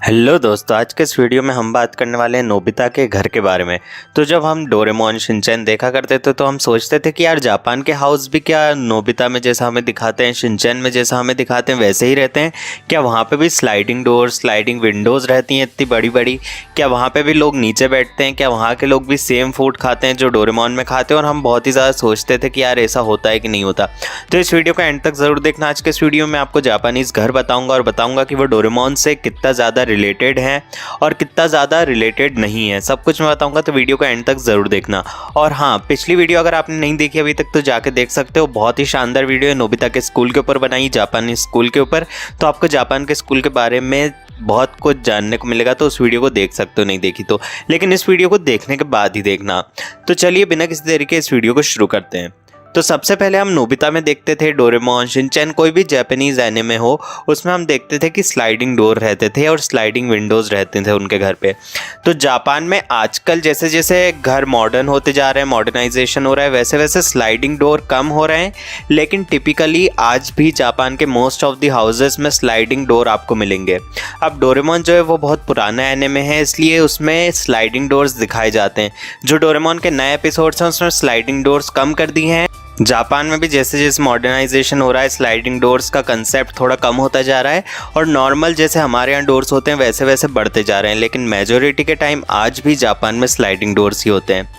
Hello दोस्तों, आज के इस वीडियो में हम बात करने वाले हैं नोबिता के घर के बारे में। तो जब हम डोरेमोन शिनचैन देखा करते थे तो हम सोचते थे कि यार जापान के हाउस भी क्या नोबिता में जैसा हमें दिखाते हैं, शिनचैन में जैसा हमें दिखाते हैं वैसे ही रहते हैं क्या? वहाँ पे भी स्लाइडिंग डोर, स्लाइडिंग विंडोज़ रहती हैं इतनी बड़ी बड़ी? क्या वहाँ पे भी लोग नीचे बैठते हैं? क्या वहाँ के लोग भी सेम फूड खाते हैं जो डोरेमोन में खाते हैं? और हम बहुत ही ज़्यादा सोचते थे कि यार ऐसा होता है कि नहीं होता। तो इस वीडियो का एंड तक ज़रूर देखना। आज के इस वीडियो में आपको जापानीज़ घर बताऊँगा और बताऊँगा कि वो डोरेमोन से कितना ज़्यादा रिलेटेड है और कितना ज़्यादा रिलेटेड नहीं है, सब कुछ मैं बताऊंगा। तो वीडियो को एंड तक ज़रूर देखना। और हाँ, पिछली वीडियो अगर आपने नहीं देखी अभी तक तो जाके देख सकते हो, बहुत ही शानदार वीडियो है, नोबिता के स्कूल के ऊपर बनाई, जापानी स्कूल के ऊपर। तो आपको जापान के स्कूल के बारे में बहुत कुछ जानने को मिलेगा, तो उस वीडियो को देख सकते हो नहीं देखी तो, लेकिन इस वीडियो को देखने के बाद ही देखना। तो चलिए बिना किसी देरी के इस वीडियो को शुरू करते हैं। तो सबसे पहले हम नोबिता में देखते थे, डोरेमोन, शिनचैन, कोई भी जापानीज एनिमे हो उसमें हम देखते थे कि स्लाइडिंग डोर रहते थे और स्लाइडिंग विंडोज़ रहते थे उनके घर पे। तो जापान में आजकल जैसे जैसे घर मॉडर्न होते जा रहे हैं, मॉडर्नाइजेशन हो रहा है, वैसे वैसे स्लाइडिंग डोर कम हो रहे हैं, लेकिन टिपिकली आज भी जापान के मोस्ट ऑफ द हाउसेस में स्लाइडिंग डोर आपको मिलेंगे। अब डोरेमोन जो है वो बहुत पुराना एनिमे है, इसलिए उसमें स्लाइडिंग डोर्स दिखाए जाते हैं। जो डोरेमोन के नए एपिसोड्स हैं उसमें स्लाइडिंग डोर्स कम कर दी हैं। जापान में भी जैसे जैसे मॉडर्नाइजेशन हो रहा है, स्लाइडिंग डोर्स का कंसेप्ट थोड़ा कम होता जा रहा है और नॉर्मल जैसे हमारे यहाँ डोर्स होते हैं वैसे वैसे बढ़ते जा रहे हैं, लेकिन मेजोरिटी के टाइम आज भी जापान में स्लाइडिंग डोर्स ही होते हैं।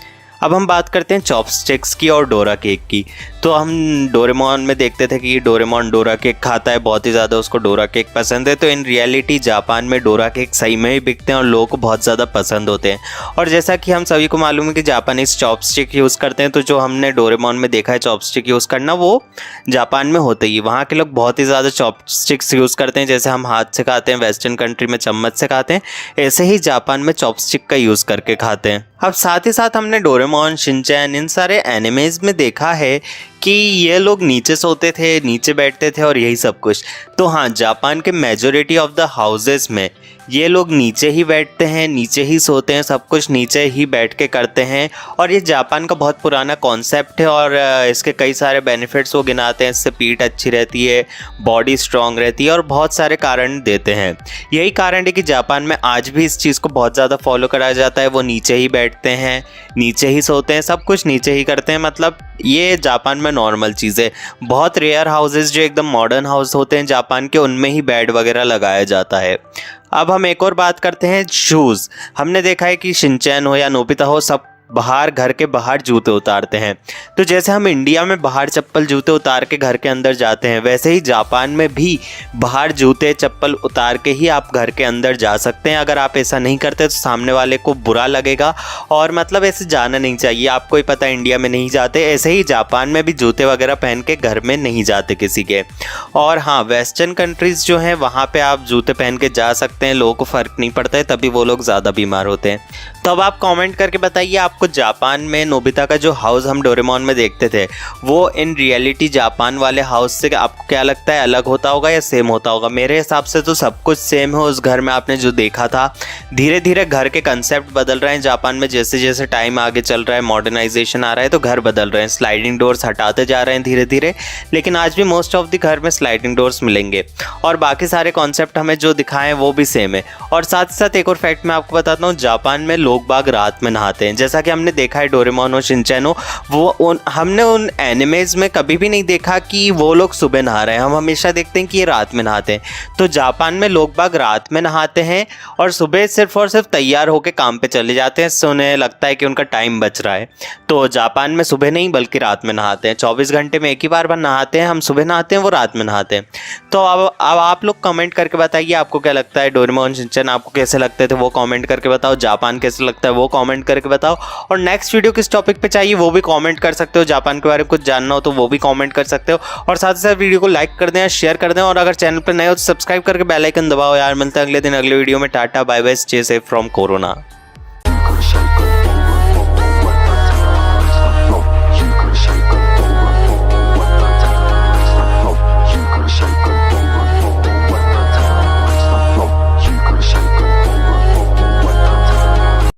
अब हम बात करते हैं चॉपस्टिक्स की और डोरा केक की। तो हम डोरेमोन में देखते थे कि डोरेमोन डोरा केक खाता है, बहुत ही ज़्यादा उसको डोरा केक पसंद है। तो इन रियलिटी जापान में डोरा केक सही में ही बिकते हैं और लोगों को बहुत ज़्यादा पसंद होते हैं। और जैसा कि हम सभी को मालूम है कि जापानीज चॉपस्टिक यूज़ करते हैं, तो जो हमने डोरेमोन में देखा है चॉपस्टिक यूज़ करना, वो जापान में होते ही वहाँ के लोग बहुत ही ज़्यादा चॉपस्टिक्स यूज़ करते हैं। जैसे हम हाथ से खाते हैं, वेस्टर्न कंट्री में चम्मच से खाते हैं, ऐसे ही जापान में चॉपस्टिक का यूज़ करके खाते हैं। अब साथ ही साथ हमने डोरेमोन, शिनचैन, इन सारे एनिमेज में देखा है कि ये लोग नीचे सोते थे, नीचे बैठते थे और यही सब कुछ। तो हाँ, जापान के मेजॉरिटी ऑफ द हाउसेस में ये लोग नीचे ही बैठते हैं, नीचे ही सोते हैं, सब कुछ नीचे ही बैठ के करते हैं। और ये जापान का बहुत पुराना कॉन्सेप्ट है और इसके कई सारे बेनिफिट्स वो गिनाते हैं। इससे पीठ अच्छी रहती है, बॉडी स्ट्रांग रहती है और बहुत सारे कारण देते हैं। यही कारण है कि जापान में आज भी इस चीज़ को बहुत ज़्यादा फॉलो कराया जाता है। वो नीचे ही बैठते हैं, नीचे ही सोते हैं, सब कुछ नीचे ही करते हैं। मतलब ये जापान में नॉर्मल चीज़ है। बहुत रेयर हाउसेस जो एकदम मॉडर्न हाउस होते हैं जापान के, उनमें ही बेड वगैरह लगाया जाता है। अब हम एक और बात करते हैं शूज़। हमने देखा है कि शिनचैन हो या नोबिता हो, सब बाहर, घर के बाहर जूते उतारते हैं। तो जैसे हम इंडिया में बाहर चप्पल जूते उतार के घर के अंदर जाते हैं, वैसे ही जापान में भी बाहर जूते चप्पल उतार के ही आप घर के अंदर जा सकते हैं। अगर आप ऐसा नहीं करते तो सामने वाले को बुरा लगेगा और मतलब ऐसे जाना नहीं चाहिए। आपको ही पता है इंडिया में नहीं जाते, ऐसे ही जापान में भी जूते वगैरह पहन के घर में नहीं जाते किसी के। और हाँ, वेस्टर्न कंट्रीज़ जो हैं वहाँ पर आप जूते पहन के जा सकते हैं, लोगों को फ़र्क नहीं पड़ता है, तभी वो लोग ज़्यादा बीमार होते हैं। तो अब आप कॉमेंट करके बताइए, आपको जापान में नोबिता का जो हाउस हम डोरेमोन में देखते थे वो इन रियलिटी जापान वाले हाउस से आपको क्या लगता है, अलग होता होगा या सेम होता होगा? मेरे हिसाब से तो सब कुछ सेम है। उस घर में आपने जो देखा था, धीरे धीरे घर के कंसेप्ट बदल रहे हैं जापान में। जैसे जैसे टाइम आगे चल रहा है, मॉडर्नाइजेशन आ रहा है, तो घर बदल रहे हैं, स्लाइडिंग डोर्स हटाते जा रहे हैं धीरे धीरे, लेकिन आज भी मोस्ट ऑफ द घर में स्लाइडिंग डोर्स मिलेंगे और बाकी सारे कॉन्सेप्ट हमें जो दिखाए हैं वो भी सेम है। और साथ ही साथ एक और फैक्ट मैं आपको बताता हूँ, जापान में लोग बाग रात में नहाते हैं। जैसा कि हमने देखा है डोरेमोन और शिनचैन हो, हमने उन एनिमेज में कभी भी नहीं देखा कि वो लोग सुबह नहा रहे हैं। हम हमेशा देखते हैं कि ये रात में नहाते हैं। तो जापान में लोग बाग रात में नहाते हैं और सुबह सिर्फ और सिर्फ तैयार होकर काम पे चले जाते हैं। इससे उन्हें लगता है कि उनका टाइम बच रहा है। तो जापान में सुबह नहीं बल्कि रात में नहाते हैं। 24 घंटे में एक ही बार नहाते हैं। हम सुबह नहाते हैं, वो रात में नहाते हैं। तो अब आप लोग कमेंट करके बताइए आपको क्या लगता है, डोरेमोन, शिनचैन आपको कैसे लगते थे वो कमेंट करके बताओ, जापान कैसे लगता है वो कमेंट करके बताओ। और नेक्स्ट वीडियो किस टॉपिक पे चाहिए वो भी कमेंट कर सकते हो। जापान के बारे में कुछ जानना हो तो वो भी कमेंट कर सकते हो। और साथ ही साथ वीडियो को लाइक कर दें, शेयर कर दें और अगर चैनल पर नए हो तो सब्सक्राइब करके बेल आइकन दबाओ यार। मिलते हैं अगले दिन अगले वीडियो में। Tata bye bye, stay safe from corona.